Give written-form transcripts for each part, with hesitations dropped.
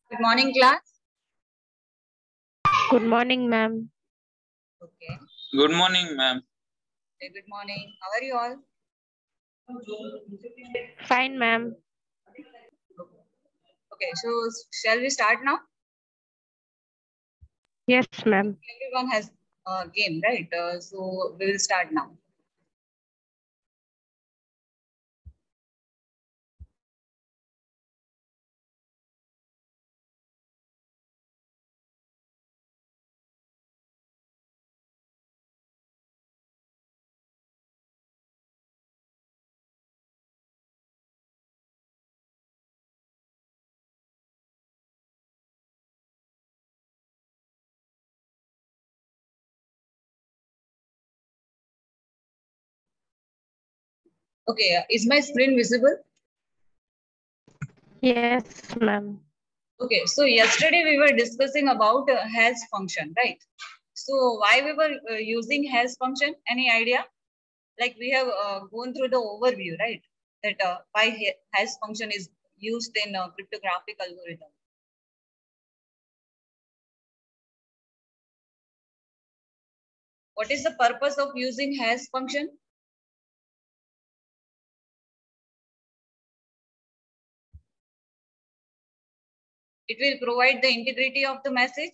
Good morning, class. Good morning, ma'am. Okay. Good morning, ma'am. Okay, good morning. How are you all? Fine, ma'am. Okay, so shall we start now? Yes, ma'am. Everyone has a game, right? So we will start now. Okay, is my screen visible? Yes, ma'am. Okay, so yesterday we were discussing about has function, right? So why we were using has function? Any idea? Like we have gone through the overview, right? That why has function is used in cryptographic algorithm. What is the purpose of using has function? It will provide the integrity of the message.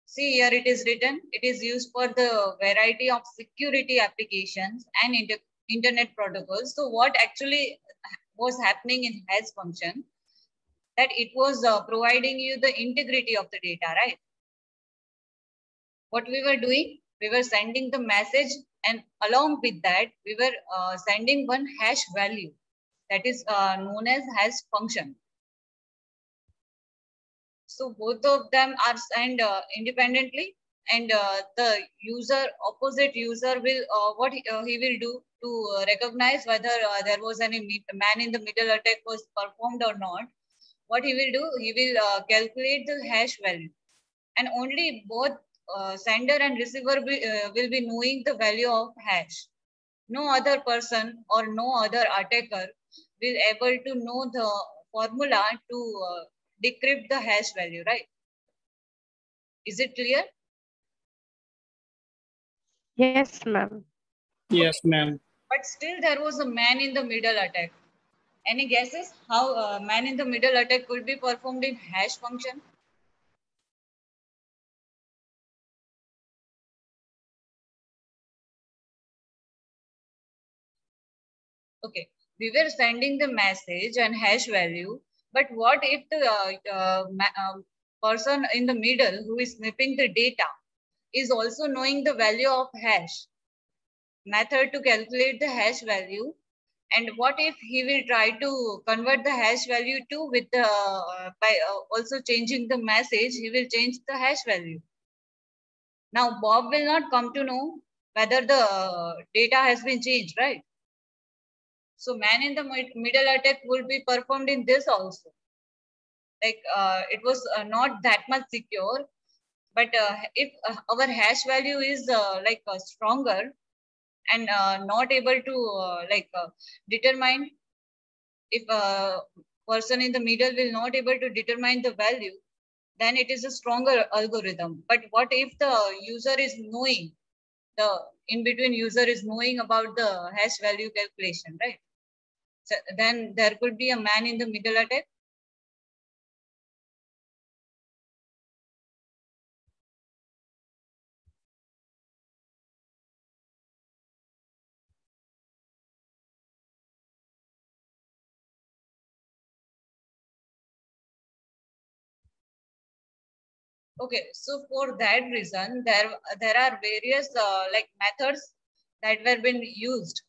See here it is written, it is used for the variety of security applications and internet protocols. So what actually was happening in has function, that it was providing you the integrity of the data, right? What we were doing, we were sending the message, and along with that, we were sending one hash value that is known as hash function. So both of them are sent independently, and the opposite user will what he will do to recognize whether there was any man in the middle attack was performed or not. What he will do, he will calculate the hash value, and only both sender and receiver will be knowing the value of hash. No other person or no other attacker will able to know the formula to decrypt the hash value, right? Is it clear? Yes, ma'am. Yes, ma'am. But still there was a man in the middle attack. Any guesses how man in the middle attack could be performed in hash function? Okay, we were sending the message and hash value, but what if the person in the middle who is snipping the data is also knowing the value of hash method to calculate the hash value? And what if he will try to convert the hash value to with the by also changing the message, he will change the hash value. Now Bob will not come to know whether the data has been changed, right? So man in the middle attack will be performed in this also. Like it was not that much secure, but if our hash value is stronger and not able to determine, if a person in the middle will not able to determine the value, then it is a stronger algorithm. But what if the user is knowing, the in between user is knowing about the hash value calculation, right? So then there could be a man in the middle attack. Okay, so for that reason, there are various methods that were been used.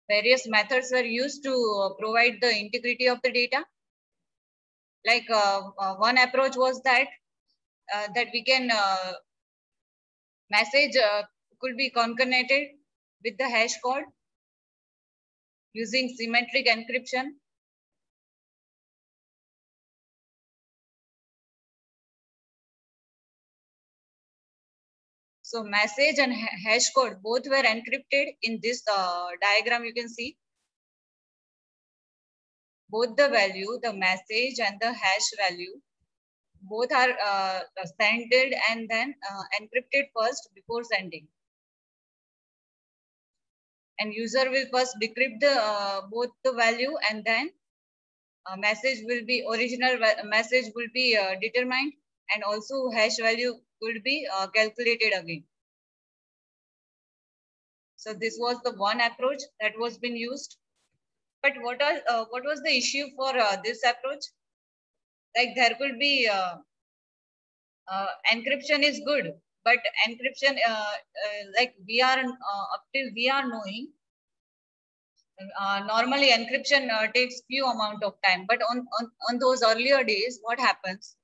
Various methods were used to provide the integrity of the data. Like one approach was that we can message could be concatenated with the hash code using symmetric encryption. So message and hash code both were encrypted. In this diagram you can see both the value, the message and the hash value, both are sent and then encrypted first before sending. And user will first decrypt the both the value, and then message will be original message will be determined, and also hash value will be calculated again. So this was the one approach that was been used. But what was the issue for this approach? Like there could be encryption is good, but encryption like we are up till we are knowing, normally encryption takes few amount of time. But on those earlier days, what happens?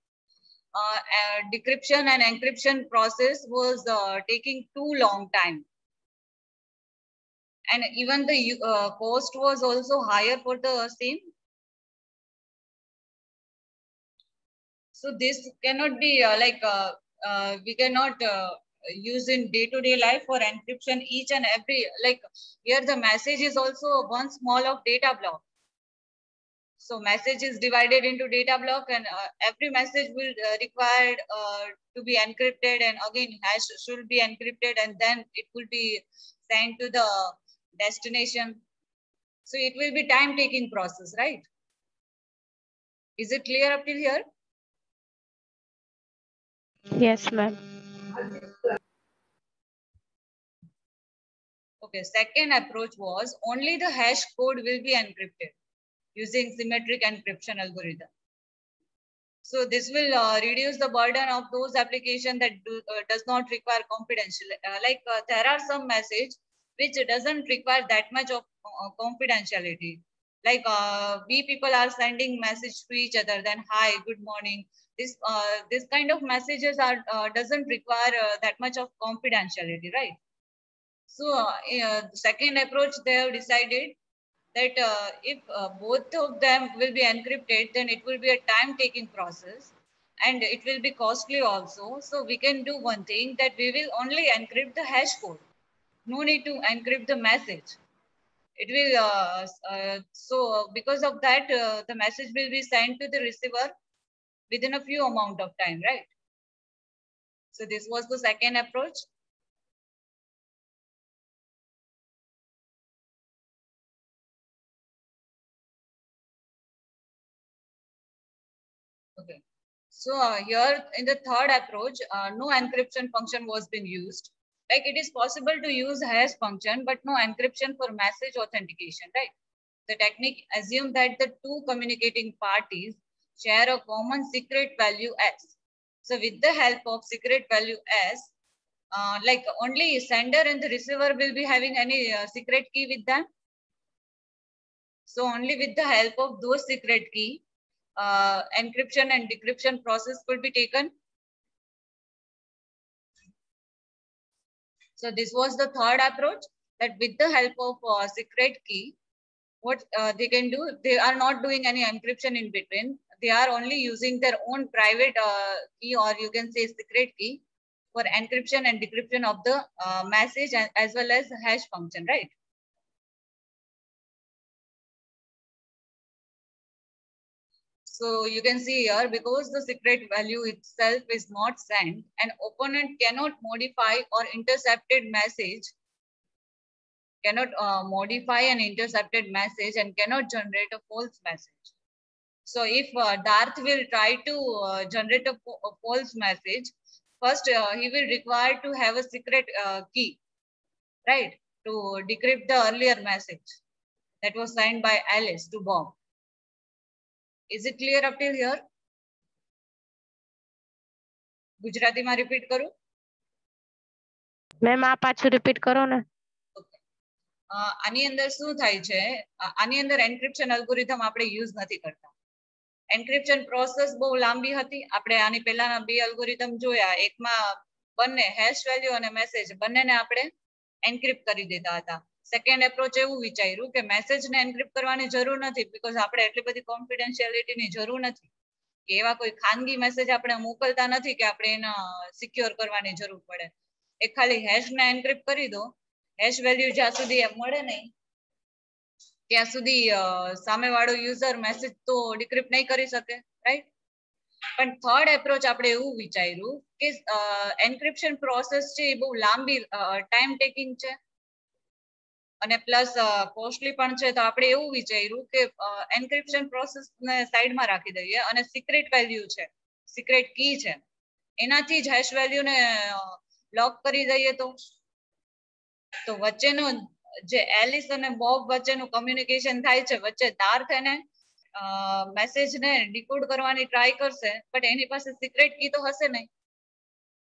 Decryption and encryption process was taking too long time, and even the cost was also higher for the same. So this cannot be we cannot use in day-to-day life for encryption each and every, like here the message is also one small of data block. So message is divided into data block, and every message will require to be encrypted, and again hash should be encrypted, and then it will be sent to the destination. So it will be time-taking process, right? Is it clear up till here? Yes, ma'am. Okay, second approach was only the hash code will be encrypted using symmetric encryption algorithm. So this will reduce the burden of those applications that does not require confidential. There are some message which doesn't require that much of confidentiality. Like we people are sending message to each other, then hi, good morning. This kind of messages are doesn't require that much of confidentiality, right? So the second approach, they have decided that if both of them will be encrypted, then it will be a time-taking process, and it will be costly also. So we can do one thing, that we will only encrypt the hash code. No need to encrypt the message. It will so because of that, the message will be sent to the receiver within a few amount of time, right? So this was the second approach. Okay. So here in the third approach, no encryption function was being used. Like it is possible to use hash function, but no encryption for message authentication, right? The technique assumes that the two communicating parties share a common secret value S. So with the help of secret value S, like only sender and the receiver will be having any secret key with them. So only with the help of those secret key, encryption and decryption process could be taken. So this was the third approach, that with the help of secret key, what they can do, they are not doing any encryption in between. They are only using their own private key, or you can say secret key, for encryption and decryption of the message, as well as hash function, right? So you can see here, because the secret value itself is not sent, an opponent cannot modify or intercepted message, cannot modify an intercepted message, and cannot generate a false message. So if Darth will try to generate a false message, first he will require to have a secret key, right? To decrypt the earlier message that was sent by Alice to Bob. Is it clear up till here? Gujarati ma repeat karu? Ma'am આ પાછું repeat કરો ને. આની અંદર શું થાય છે, આની અંદર એન્ક્રિપ્શન અલ્ગોરિધમ આપણે યુઝ નથી કરતા. એન્ક્રિપ્શન પ્રોસેસ બહુ લાંબી હતી. આપણે આની પહેલાના બે અલ્ગોરિધમ જોયા, એકમાં બંને હેશ વેલ્યુ અને મેસેજ બંનેને આપણે એન્ક્રિપ્ટ કરી દેતા હતા. સેકન્ડ એપ્રોચ એવું વિચાર્યું કે મેસેજને એન્ક્રિપ્ટ કરવાની જરૂર નથી, બીકોઝ આપણે એટલી બધી કોન્ફિડેન્શિયાલિટીની જરૂર નથી, કે એવા કોઈ ખાનગી મેસેજ આપણે મોકલતા નથી કે આપણે એને સિક્યોર કરવાની જરૂર પડે. એક ખાલી હેશ ને એન્ક્રિપ્ટ કરી દો, હેશ વેલ્યુ જ્યાં સુધી મળે નહીં ત્યાં સુધી સામેવાળો યુઝર મેસેજ તો ડિક્રિપ્ટ નહીં કરી શકે, રાઈટ? પણ થર્ડ એપ્રોચ આપણે એવું વિચાર્યું કે એન્ક્રિપ્શન પ્રોસેસ છે એ બહુ લાંબી ટાઈમ ટેકિંગ છે અને પ્લસ કોસ્ટલી પણ છે, તો આપણે એવું વિચાર્યું કે એન્ક્રિપ્શન પ્રોસેસ ને સાઈડમાં રાખી દઈએ અને સિક્રેટ વેલ્યુ છે, સિક્રેટ કી છે, એનાથી જ હેશ વેલ્યુ ને લોક કરી દઈએ તો વચ્ચેનો જે એલિસ અને બોબ વચ્ચેનું કમ્યુનિકેશન થાય છે, વચ્ચે તાર થઈને મેસેજ ને ડીકોડ કરવાની ટ્રાય કરશે, બટ એની પાસે સિક્રેટ કી તો હશે નહીં.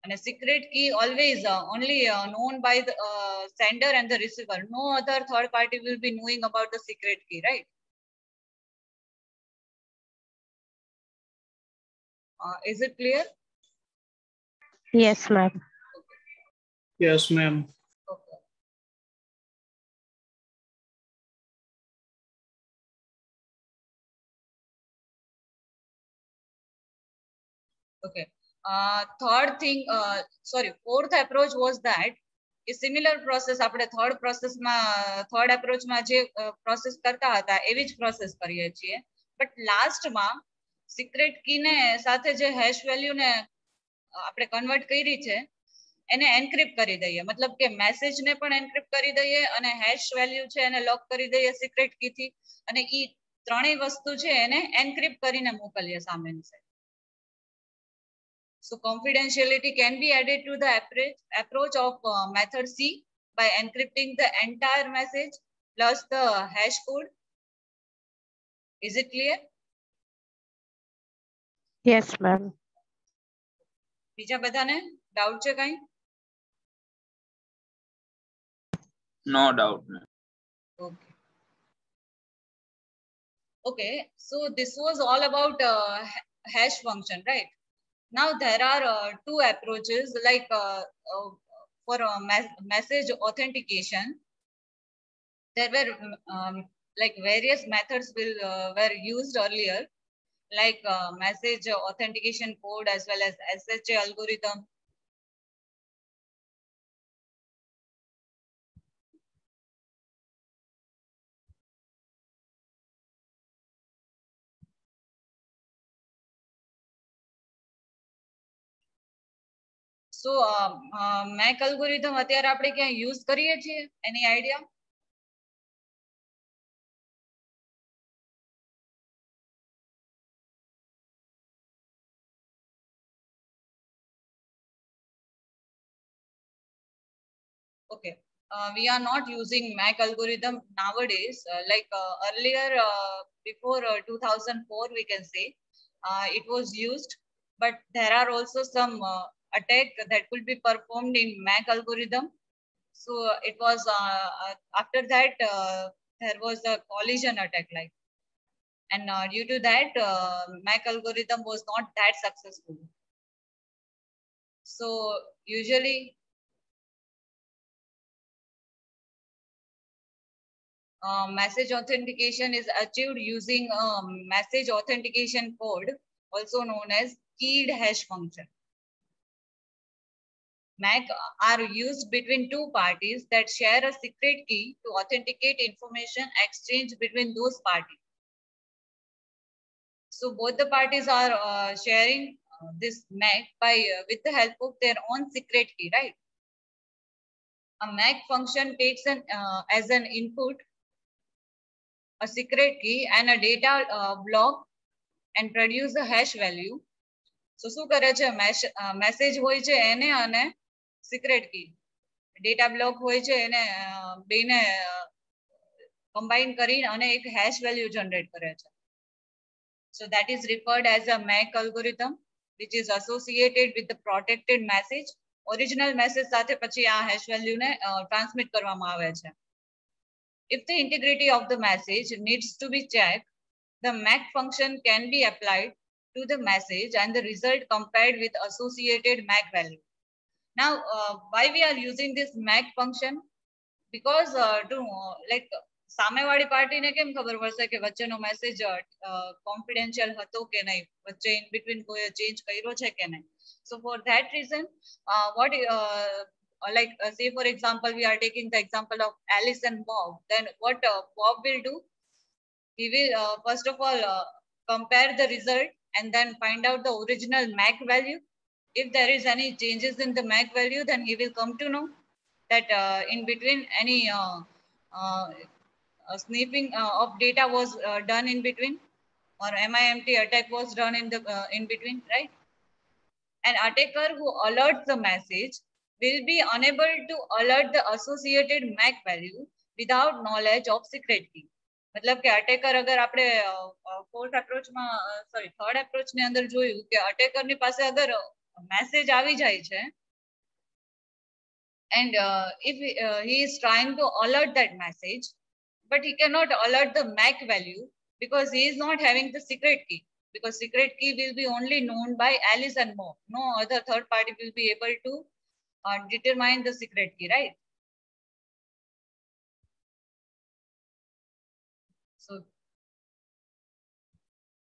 અને secret key always only known by the sender and the receiver. No other third party will be knowing about the secret key, right? Is it clear? Yes, ma'am. Yes, ma'am. Okay. Okay. Third thing, fourth approach was that a similar process આપણે third process માં third approach માં જે process કરતા હતા એવી જ process કરીએ છીએ, but last માં secret key ને સાથે જે hash value ને આપણે convert કરી છે એને encrypt કરી દઈએ, મતલબ કે message ને પણ encrypt કરી દઈએ અને hash value છે એને lock કરી દઈએ secret key થી, અને ઈ ત્રણેય વસ્તુ છે એને encrypt કરીને મોકલીએ સામેની side. So confidentiality can be added to the approach of method C by encrypting the entire message plus the hash code. Is it clear? Yes, ma'am. બીજા બધાને doubt છે કઈ? No doubt, ma'am. Okay. Okay, so this was all about hash function, right? Now there are two approaches like for message authentication. There were like various methods were used earlier, like message authentication code as well as SHA algorithm. So MAC algorithm અત્યારે આપણે ક્યાં use કરીએ છીએ? Any idea? Okay, we are not using MAC algorithm nowadays. Earlier, before 2004, we can say it was used, but there are also some attack that could be performed in MAC algorithm. So it was after that there was a collision attack, like, and due to that MAC algorithm was not that successful. So usually message authentication is achieved using a message authentication code, also known as keyed hash function. MAC are used between two parties that share a secret key to authenticate information exchanged between those parties. So both the parties are sharing this MAC by with the help of their own secret key, right? A MAC function takes as an input a secret key and a data block and produce a hash value. So શું કરે છે, message હોય છે એને અને secret key data block હોય છે એને બેને combine કરીને અને એક hash value generate કરે છે. So that is referred as a MAC algorithm, which is associated with the protected message. Original message સાથે પછી આ hash value ને transmit કરવામાં આવે છે. If the integrity of the message needs to be checked, the MAC function can be applied to the message and the result compared with associated MAC value. Now, why we are using this MAC function? Because to like સામેવાળી પાર્ટીને કેમ ખબર પડશે કે વચ્ચેનો message confidential હતો કે નહીં, વચ્ચે ઇન બિટવીન કોઈ ચેન્જ કર્યો છે કે નહીં. So for that reason, say for example, we are taking the example of Alice and Bob. Then what Bob will do? He will first of all compare the result and then find out the original MAC value. If there is any changes in the MAC value, then he will come to know that in between any sniffing of data was done in between, or MIMT attack was done in between, right? An attacker who alerts the message will be unable to alert the associated MAC value without knowledge of secret key. मतलब કે attacker અગર આપણે fourth એપ્રોચમાં sorry third એપ્રોચની અંદર જોયું કે અટેકરની પાસે અગર message આવી જાય છે and if he is trying to alert that message, but he cannot alert the MAC value because he is not having the secret key, because secret key will be only known by Alice and Bob. No other third party will be able to determine the secret key, right? So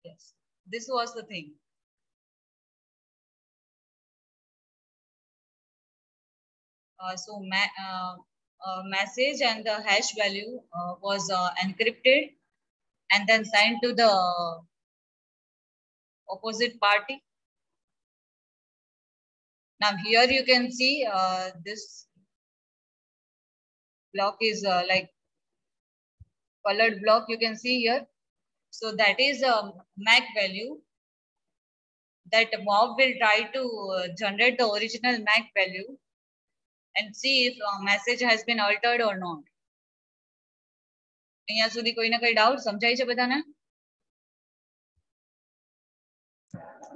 yes, this was the thing. Message and the hash value was encrypted and then sent to the opposite party. Now here you can see this block is like colored block you can see here. So that is a MAC value that Bob will try to generate the original MAC value and see if message has been altered or not. અહીંયા સુધી કોઈને કઈ doubt સમજાય છે બધાને?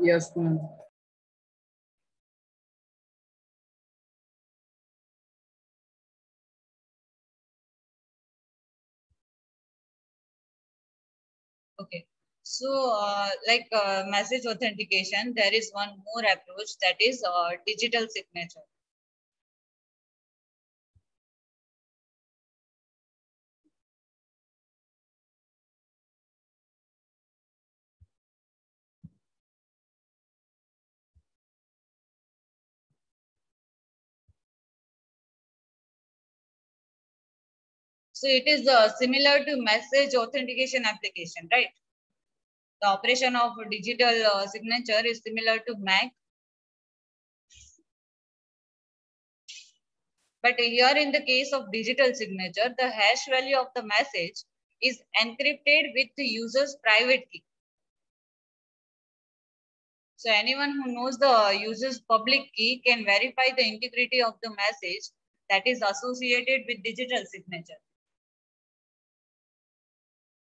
Yes, ma'am. Okay. So like message authentication, there is one more approach, that is digital signature. So it is similar to message authentication application, right? The operation of digital signature is similar to MAC. But here in the case of digital signature, the hash value of the message is encrypted with the user's private key. So anyone who knows the user's public key can verify the integrity of the message that is associated with digital signature.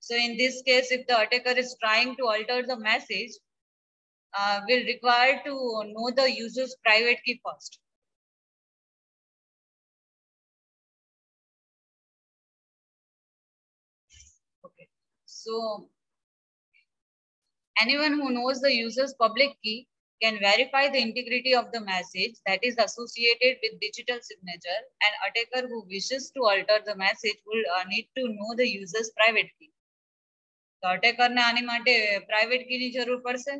So in this case, if the attacker is trying to alter the message, will require to know the user's private key first. Okay. So anyone who knows the user's public key can verify the integrity of the message that is associated with digital signature. An attacker who wishes to alter the message will need to know the user's private key. તો અટેકરને આની માટે private કીની જરૂર પડશે.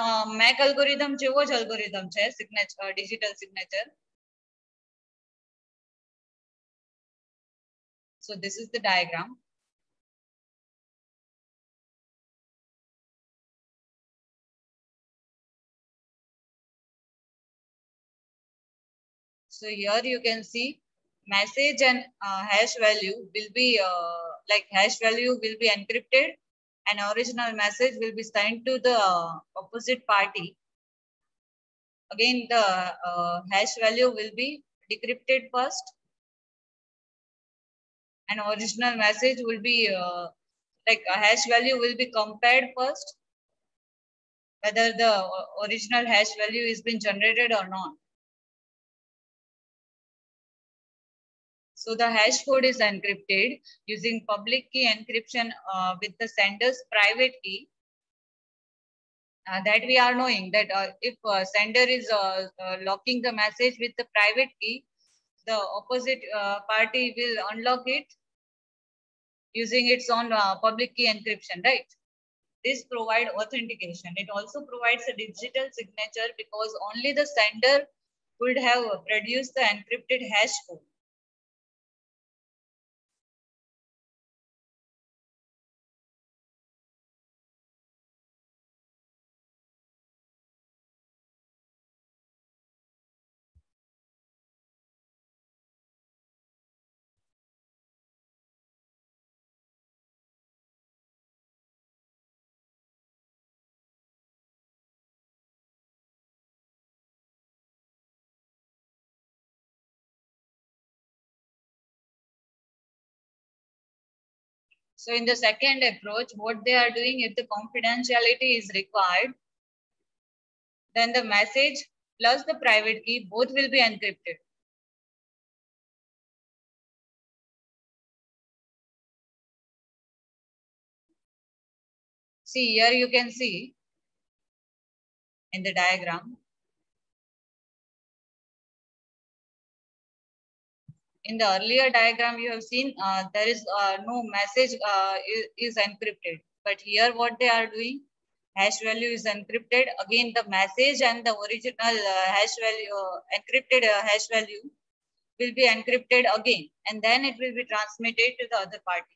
આ make algorithm જેવો જ algorithm છે signature digital signature. So this is the diagram. So here you can see message and hash value will be like hash value will be encrypted and original message will be sent to the opposite party. Again, the hash value will be decrypted first and original message will be like a hash value will be compared first, whether the original hash value is been generated or not. So the hash code is encrypted using public key encryption with the sender's private key. That we are knowing that if sender is locking the message with the private key, the opposite party will unlock it using its own public key encryption, right? This provides authentication. It also provides a digital signature because only the sender could have produced the encrypted hash code. So in the second approach, what they are doing, if the confidentiality is required, then the message plus the private key both will be encrypted. See, here you can see in the diagram. In the earlier diagram, you have seen there is no message is encrypted. But here what they are doing, hash value is encrypted. Again, the message and the original hash value, encrypted hash value will be encrypted again. And then it will be transmitted to the other party.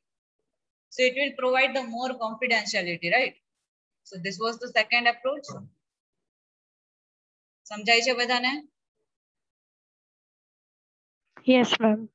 So it will provide the more confidentiality, right? So this was the second approach. સમજાય છે બધાને? Yes, ma'am.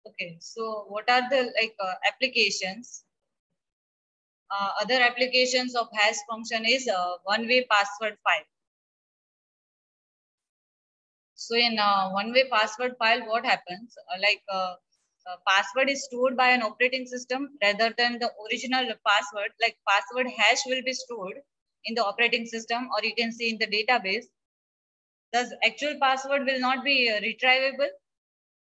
Okay, so what are the applications? Other applications of hash function is one-way password file. So in one-way password file, what happens? Password is stored by an operating system rather than the original password. Like password hash will be stored in the operating system, or you can see in the database. Thus, actual password will not be retrievable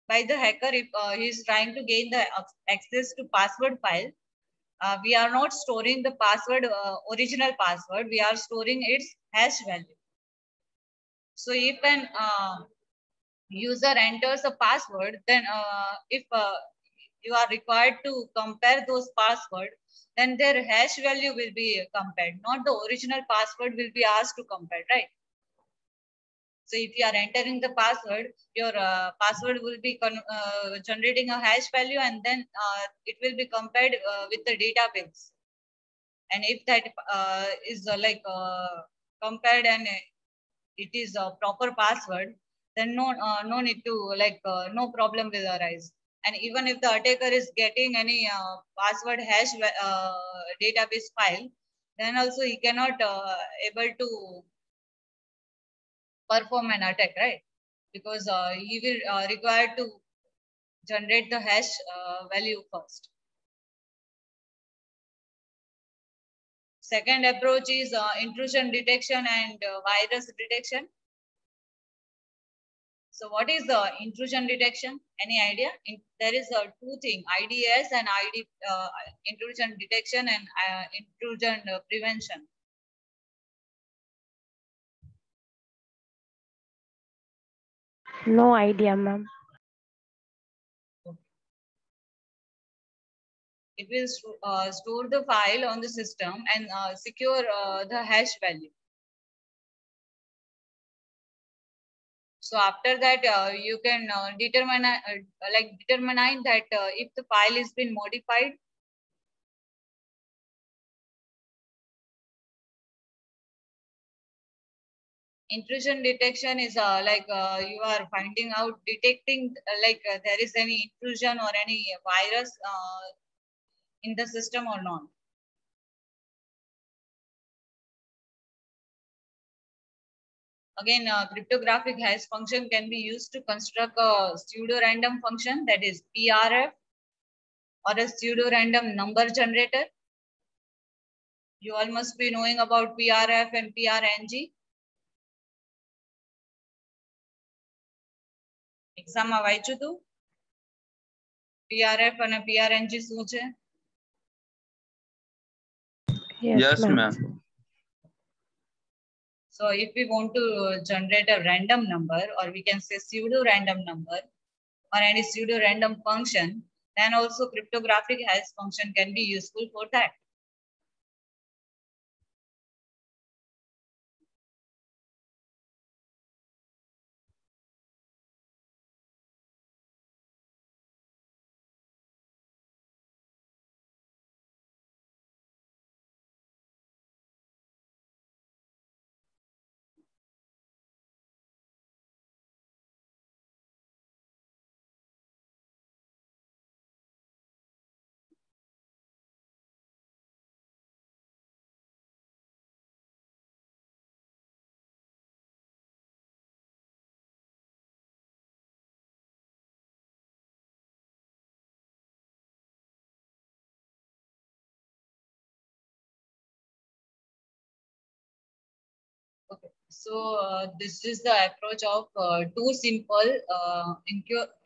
by the hacker if he is trying to gain the access to password file. We are not storing the password, original password. We are storing its hash value. So if an user enters a password, then if you are required to compare those passwords, then their hash value will be compared, not the original password will be asked to compare, right? So if you are entering the password, your password will be generating a hash value, and then it will be compared with the database. And if that is compared and it is a proper password, then no need to no problem will arise. And even if the attacker is getting any password hash database file, then also he cannot able to perform an attack, right? Because he will require to generate the hash value first. Second approach is intrusion detection and virus detection. So what is the intrusion detection? Any idea? There is two things, IDS and intrusion detection and intrusion prevention. No idea, ma'am. It will store the file on the system and secure the hash value. So after that, you can determine that if the file has been modified. Intrusion detection is you are finding out, detecting there is any intrusion or any virus in the system or not. Again, cryptographic hash function can be used to construct a pseudo-random function, that is PRF, or a pseudo-random number generator. You all must be knowing about PRF and PRNG. Exam માં વાંચ્યું હતું? PRF અને PRNG શું છે? Yes, ma'am. So if we want to generate a random number, or we can say pseudo-random number, or any pseudo-random function, then also cryptographic hash function can be useful for that. Okay, so this is the approach of two simple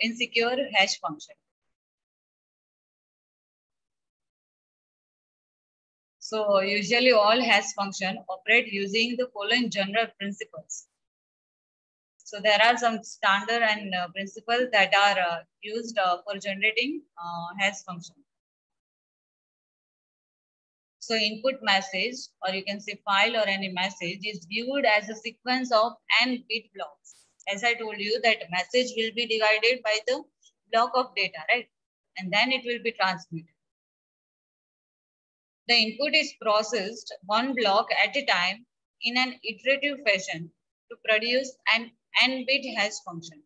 insecure hash function. So usually all hash function operate using the following general principles. So there are some standard and principles that are used for generating hash function. So input message, or you can say file or any message, is viewed as a sequence of n bit blocks. As I told you that message will be divided by the block of data, right? And then it will be transmitted. The input is processed one block at a time in an iterative fashion to produce an n-bit hash function.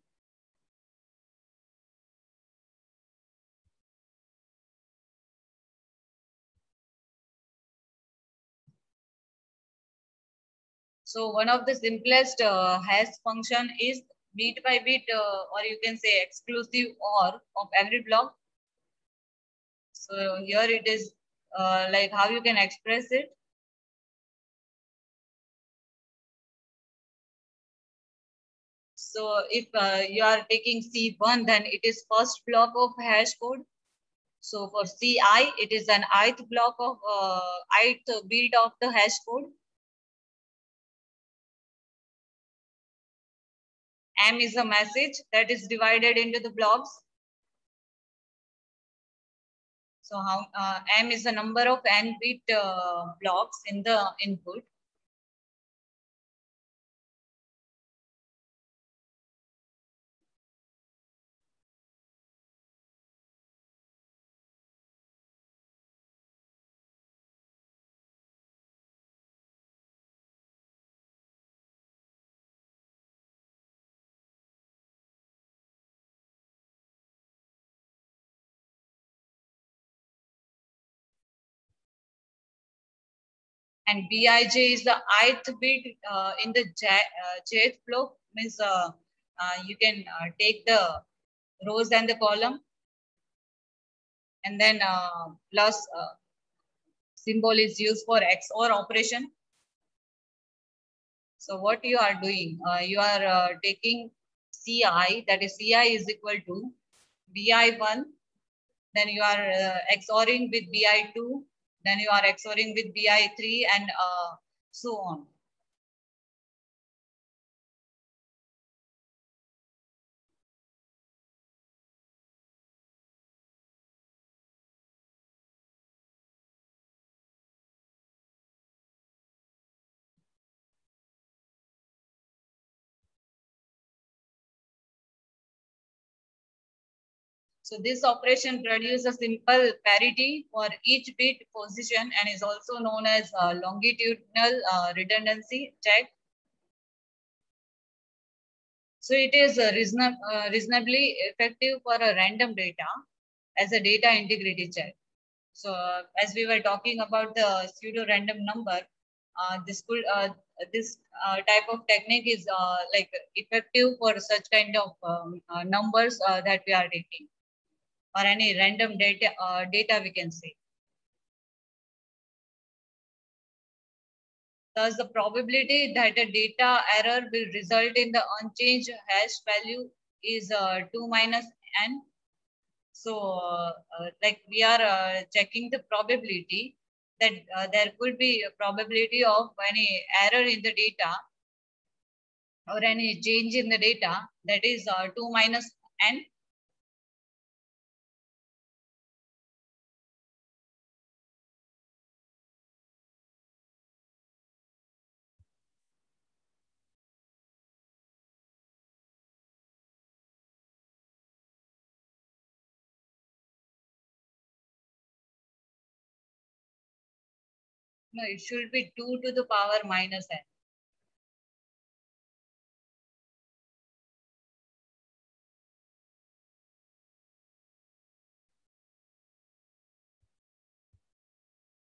So one of the simplest hash function is bit by bit, or you can say exclusive OR of every block. So here it is like how you can express it. So if you are taking C1, then it is first block of hash code. So for CI, it is an ith block of ith bit of the hash code. M is a message that is divided into the blocks. So how M is the number of n bit blocks in the input. And Bij is the ith bit in the jth block. Means you can take the rows and the column, and then plus symbol is used for XOR operation. So what you are doing, you are taking CI, that is CI is equal to BI1, then you are XORing with BI2, then you are XORing with BI3, and so on. So this operation produces a simple parity for each bit position and is also known as longitudinal redundancy check. So it is reasonably effective for a random data as a data integrity check. So as we were talking about the pseudo random number, this could this type of technique is like effective for such kind of numbers that we are taking, or any random data we can say. Thus, the probability that a data error will result in the unchanged hash value is 2 minus n. So, like we are checking the probability that there could be a probability of any error in the data or any change in the data, that is 2 minus n. No, it should be 2 to the power minus n.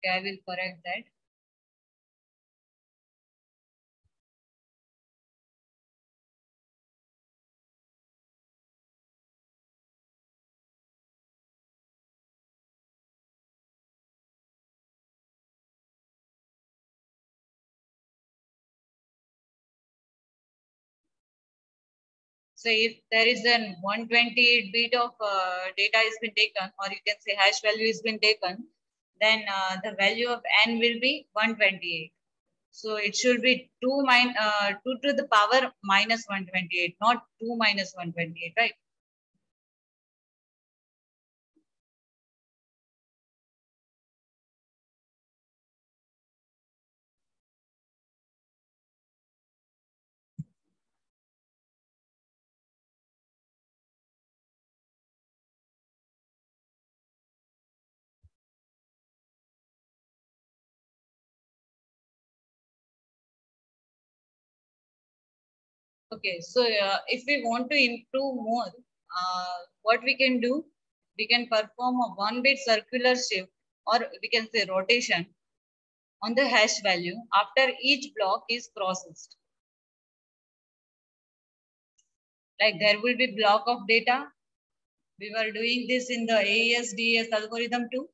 Okay, I will correct that. So if there is an 128 bit of data has been taken, or you can say hash value has been taken, then the value of n will be 128. So it should be 2 to the power minus 128, not 2 minus 128, right? Okay, so if we want to improve more, what we can do, we can perform a 1-bit circular shift, or we can say rotation on the hash value after each block is processed. Like there will be block of data. We were doing this in the AES-DES algorithm too.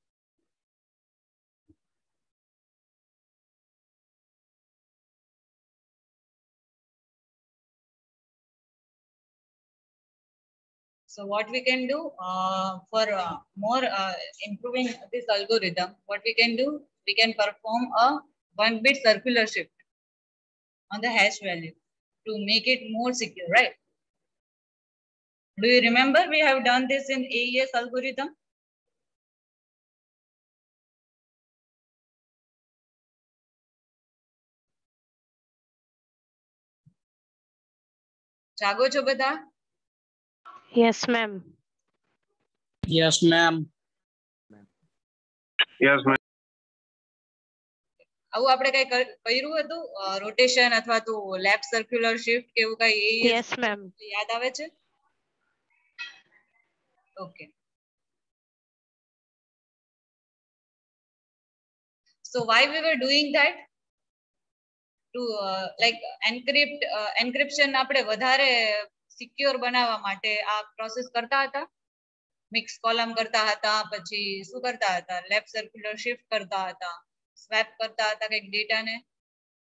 So what we can do for more improving this algorithm, what we can do, we can perform a 1-bit circular shift on the hash value to make it more secure, right? Do you remember we have done this in AES algorithm? જાગો છો બધા? Yes, ma'am. Yes, ma'am. Yes, ma'am. આવું આપણે કઈ કર્યું હતું rotation અથવા તો લેફ્ટ સર્ક્યુલર શિફ્ટ કે એવું કઈ AES Yes, ma'am. યાદ આવે છે? Okay. So why we were doing that? To like encryption આપણે વધારે સિક્યોર બનાવવા માટે આ પ્રોસેસ કરતા હતા. મિક્સ કોલમ કરતા હતા, પછી શું કરતા હતા? લેફ્ટ સર્ક્યુલર શિફ્ટ કરતા હતા, સ્વેપ કરતા હતા કંઈક ડેટાને,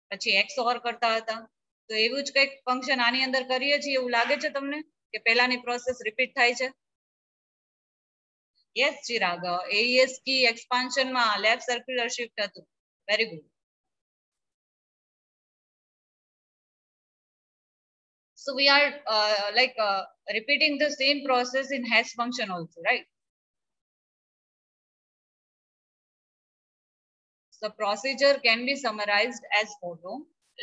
પછી XOR કરતા હતા. તો એવું જ કંઈક ફંક્શન આની અંદર કરીએ છીએ એવું લાગે છે તમને કે પહેલાની પ્રોસેસ રિપીટ થાય છે? યસ ચિરાગ, AES કી એક્સપાન્શનમાં લેફ્ટ સર્ક્યુલર શિફ્ટ હતું. Very good. So we are repeating the same process in hash function also, right? The procedure can be summarized as follow.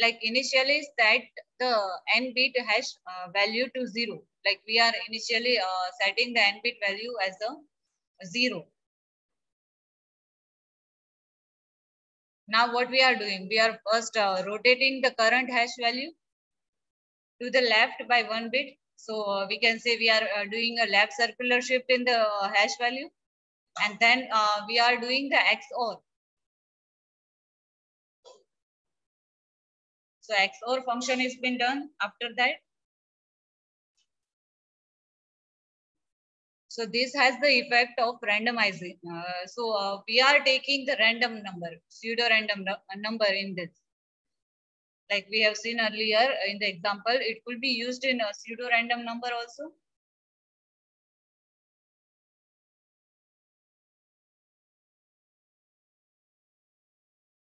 Like initially set the n bit hash value to 0. Like we are initially setting the n bit value as a 0. Now what we are doing? We are first rotating the current hash value to the left by 1 bit. So we can say we are doing a left circular shift in the hash value, and then we are doing the XOR. So XOR function is been done after that. So this has the effect of randomizing. We are taking the random number, pseudo random number in this. Like we have seen earlier in the example, it could be used in a pseudo random number also.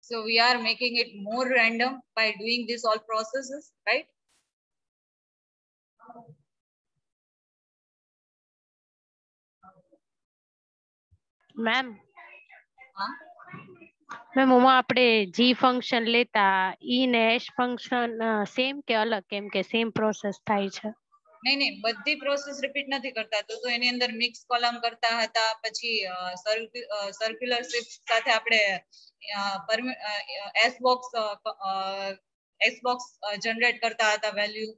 So we are making it more random by doing this all processes, right? Ma'am Huh? Ma'am હું આપણે જી function લેતા ઈ ને hash function same કે અલગ કેમ કે same process થાય છે નહીં બધી પ્રોસેસ રિપીટ નથી કરતા તો એની અંદર મિક્સ કોલમ કરતા હતા પછી સર્ક્યુલર શિફ્ટ સાથે આપણે એસ બોક્સ જનરેટ કરતા હતા વેલ્યુ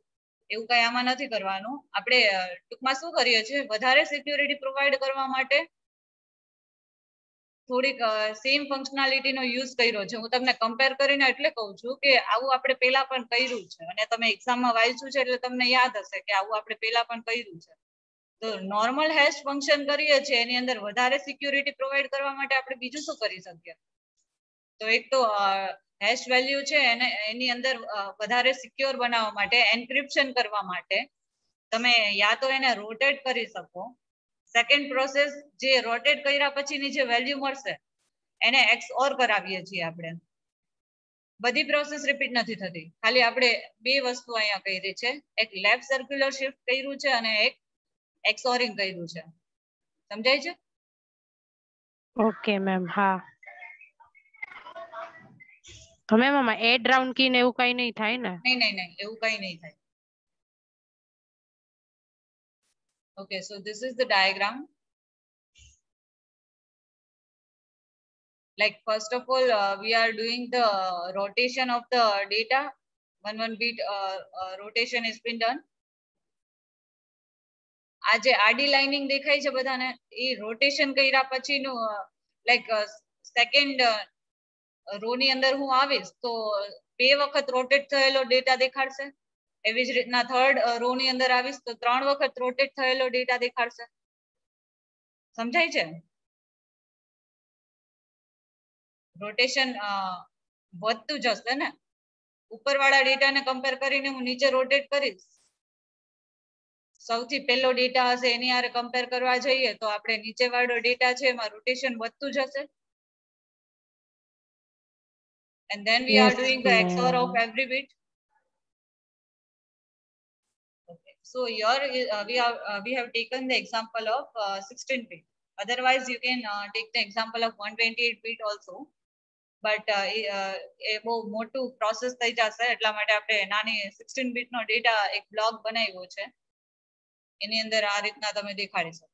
એવું કઈ આમાં નથી કરવાનું આપણે ટૂંકમાં શું કરીએ છીએ વધારે સિક્યુરિટી પ્રોવાઈડ કરવા માટે થોડીક સેમ ફંક્શનાલિટી નો યુઝ કર્યો છે હું તમને કમ્પેર કરીને એટલે કહું છું કે આવું આપણે પહેલા પણ કર્યું છે અને તમે એક્ઝામમાં વાંચ્યું છે એટલે તમને યાદ હશે કે આવું આપણે પહેલા પણ કર્યું છે તો નોર્મલ હેશ ફંક્શન કરીએ છીએ એની અંદર વધારે સિક્યુરિટી પ્રોવાઈડ કરવા માટે આપણે બીજું શું કરી શકીએ તો એક તો હેશ વેલ્યુ છે એને એની અંદર વધારે સિક્યોર બનાવવા માટે એન્ક્રિપ્શન કરવા માટે તમે યા તો એને રોટેટ કરી શકો સેકન્ડ પ્રોસેસ જે રોટેટ કર્યા પછીની જે વેલ્યુ મળશે એને XOR કરાવીએ છીએ આપણે બધી પ્રોસેસ રિપીટ નથી થતી ખાલી આપણે બે વસ્તુ અહીંયા કરી છે એક લેફ્ટ સર્ક્યુલર શિફ્ટ કર્યું છે અને એક XORing કર્યું છે સમજાય છે ઓકે મેમ હા તો મેમ આમાં એડ રાઉન્ડ કી ને એવું કઈ નહીં થાય ને નહીં એવું કઈ નહીં થાય okay so this is the diagram like first of all we are doing the rotation of the data one bit rotation has been done આજે આડી લાઇનિંગ દેખાય છે બધાને એ રોટેશન કર્યા પછીનું લાઈક સેકન્ડ રો ની અંદર હું આવીશ તો બે વખત રોટેટ થયેલો ડેટા દેખાડશે એવી જ રીતના થર્ડ રો ની અંદર આવીશ તો 3 વખત રોટેટ થયેલો ડેટા દેખાડશે સમજાય છે રોટેશન વધતું જશે ને ઉપરવાળા ડેટાને કમ્પેર કરીને હું નીચે રોટેટ કરીશ સૌથી પહેલો ડેટા હશે એની હારે કમ્પેર કરવા જઈએ તો આપણે નીચે વાળો ડેટા છે એમાં રોટેશન વધતું જશે and then we are doing the XOR of every bit okay so here we have taken the example of 16 bit otherwise you can take the example of 128 bit also but એ બહુ મોટું process થઈ જશે એટલા માટે આપણે નાની 16 bit નો data એક block બનાવ્યો છે એની અંદર આ રીતના તમે દેખાડી શકો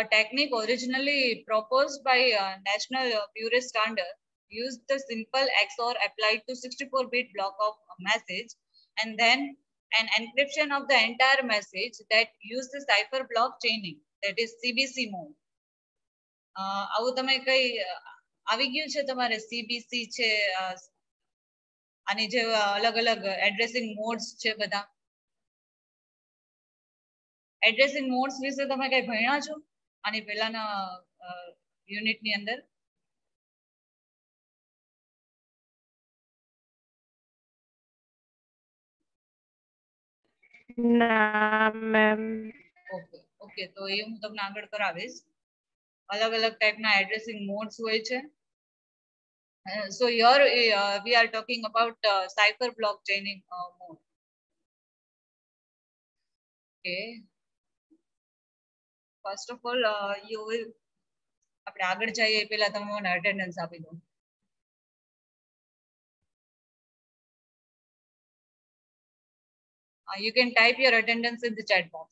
A technique originally proposed by National Bureau Standard used the simple XOR applied to 64-bit block of a message and then an encryption of the entire message that used the cipher block chaining, that is CBC mode. આવું તમે કઈ આવી ગયું છે તમારે CBC છે આની જે અલગ અલગ એડ્રેસિંગ મોડ્સ છે બધા એડ્રેસિંગ મોડ્સ વિશે તમે કઈ ભણ્યા છો આની પહેલાના યુનિટ ની અંદર ના મેમ ઓકે તો એ હું તમને આગળ કરાવીશ अलग अलग टाइप ना एड्रेसिंग मोड्स होय छे so here we are talking about cipher block chaining mode okay first of all you will આપણે આગળ જઈએ પહેલા તમે મને અટેન્ડન્સ આપી દો you can type your attendance in the chat box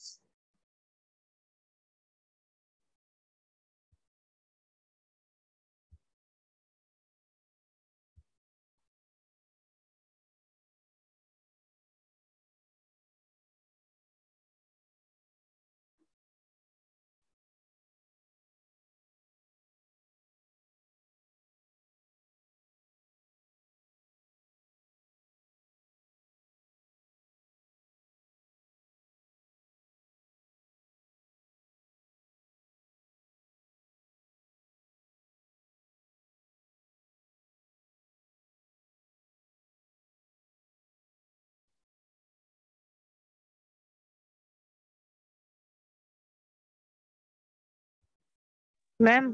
ma'am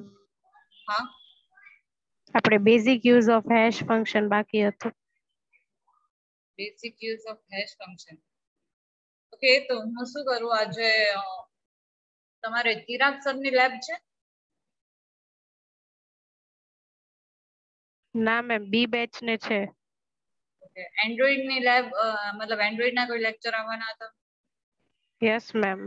હા, આપણે basic use of hash function બાકી હતું. Basic use of hash function. Okay, તો હું શું કરું આજે તમારે ચિરાગ સરની લેબ છે? ના મેમ બી બેચ ને છે. ઓકે, એન્ડ્રોઇડ ની લેબ મતલબ એન્ડ્રોઇડ ના કોઈ લેક્ચર આવવાના હતા? Yes ma'am.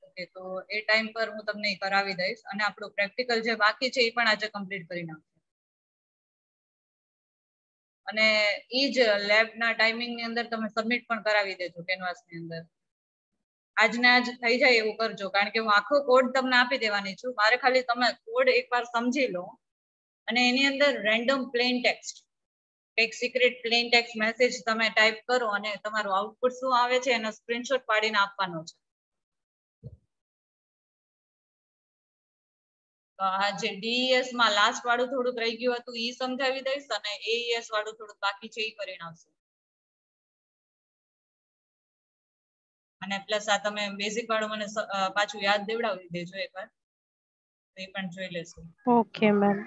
ઓકે, તો એ ટાઈમ પર હું તમને કરાવી દઈશ અને આપણું પ્રેક્ટિકલ જે બાકી છે એ પણ આજે કમ્પ્લીટ કરી નાખું. અને એ જ લેબના ટાઈમિંગ ની અંદર તમે સબમિટ પણ કરાવી દેજો કેનવાસ ની અંદર. આજને આજ થઈ જાય એવું કરજો, કારણ કે હું આખો કોડ તમને આપી દેવાની છું. મારે ખાલી તમે કોડ એકવાર સમજી લો અને એની અંદર રેન્ડમ પ્લેન ટેક્સ્ટ, એક સિક્રેટ પ્લેન ટેક્સ્ટ મેસેજ તમે ટાઈપ કરો અને તમારું આઉટપુટ શું આવે છે એનો સ્ક્રીનશોટ પાડીને આપવાનો છે. તો આ જે DES માં લાસ્ટ વાળું થોડુંક રહી ગયું હતું એ સમજાવી દઈશ અને AES વાળું થોડુંક બાકી છે એ કરી નાખશું. અને પ્લસ આ તમે બેઝિક વાળું મને પાછું યાદ દેવડાવી દેજો એકવાર, તો એ પણ જોઈ લેશું. Okay ma'am.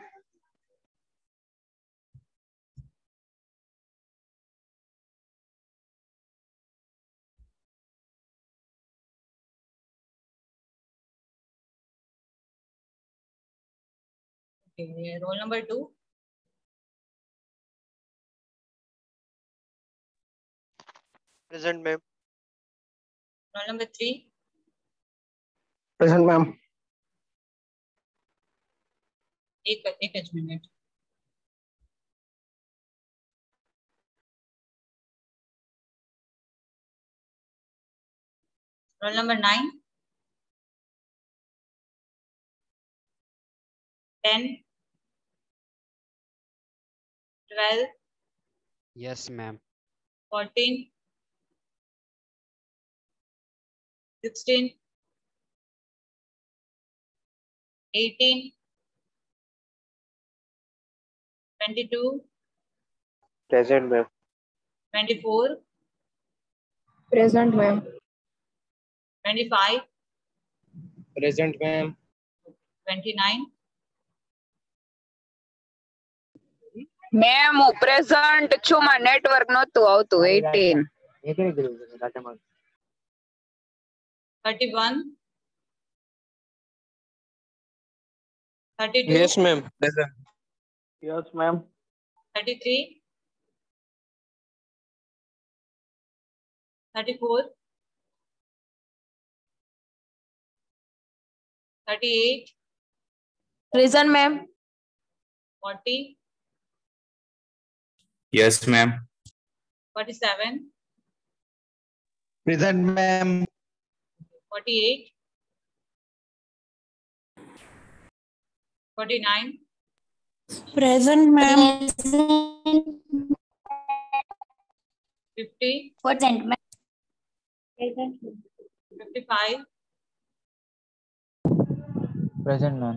Okay, roll number 2. Present, ma'am. Roll number 3. Present, ma'am. એક જ minute. Roll number 9. 10. 12. Yes, ma'am. 14. 16. 18. 22. Present, ma'am. 24. Present, ma'am. 25. Present, ma'am. 29. Ma'am હું પ્રેઝન્ટ છું, માં નેટવર્ક નહોતું આવતું. 18. 31. 32. Yes, ma'am. Present. Yes, ma'am. 33. 34. 38. Present, ma'am. 40. Yes, ma'am. 47. Present, ma'am. 48. 49. Present, ma'am. 50. Present, ma'am. 55. Present, ma'am.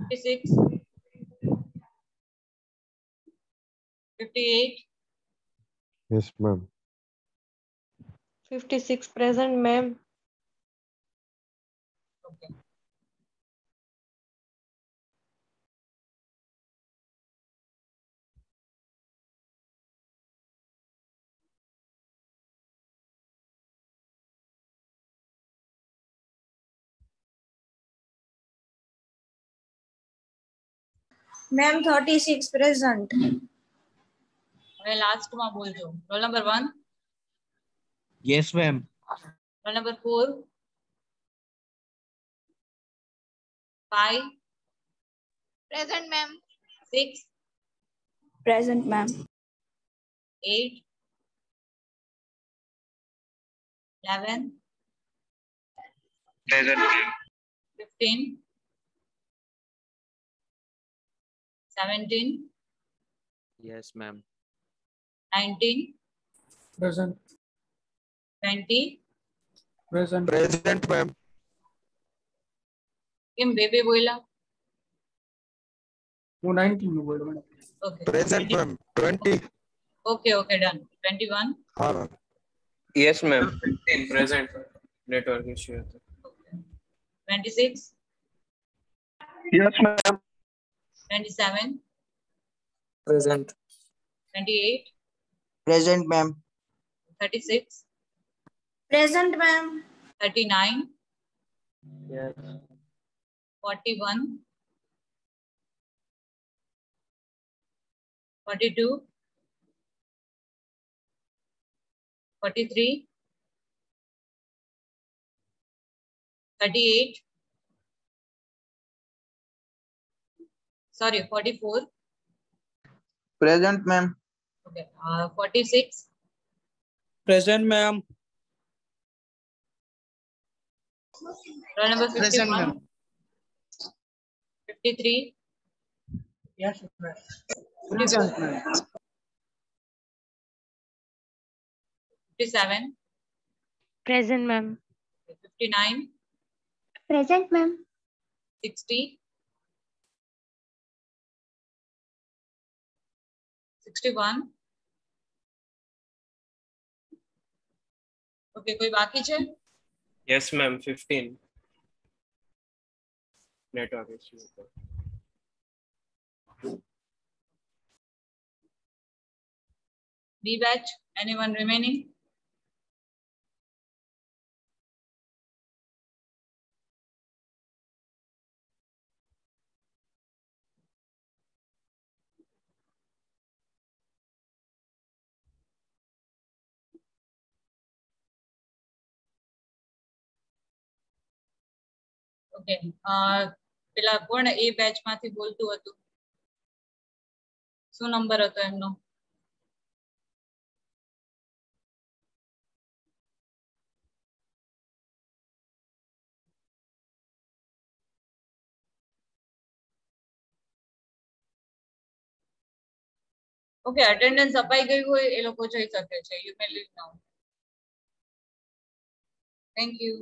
56. 58. Yes, ma'am. 56 present, ma'am. Okay. Ma'am, 36 present. હવે લાસ્ટમાં બોલજો. Roll number 1. Yes, ma'am. Roll number 4. 5. Present, ma'am. 6. Present, ma'am. 8. 11. Present, ma'am. 15. 17. Yes, ma'am. 19. Present. 20. Present. Present, ma'am. કેમ બે બોલ્યા? હું 19 નું બોલ્યો madam. Okay. Present, ma'am. 20. Okay, done. 21. हाँ ma'am. Yes, ma'am. 15 present. Network issue. 26. Yes, ma'am. 27, Present. 28, Present, ma'am. 36, Present, ma'am. 39, Yes. 41, 42, 43, 38, sorry, 44, Present, ma'am. okay, 46, Present, ma'am. roll number Present, 51, ma'am. 53, Yes, ma'am. 54, 57, Present, ma'am. 59, Present, ma'am. 60, 61, okay, कोई बाकी है? Yes, ma'am. 15. Network issue. B batch, anyone remaining? Okay. પેલા કોણ એ batch માંથી બોલતું હતું? શું number હતો એમનો? ઓકે, અટેન્ડન્સ અપાઈ ગયું હોય એ લોકો જઈ શકે છે. You may leave now. Thank you.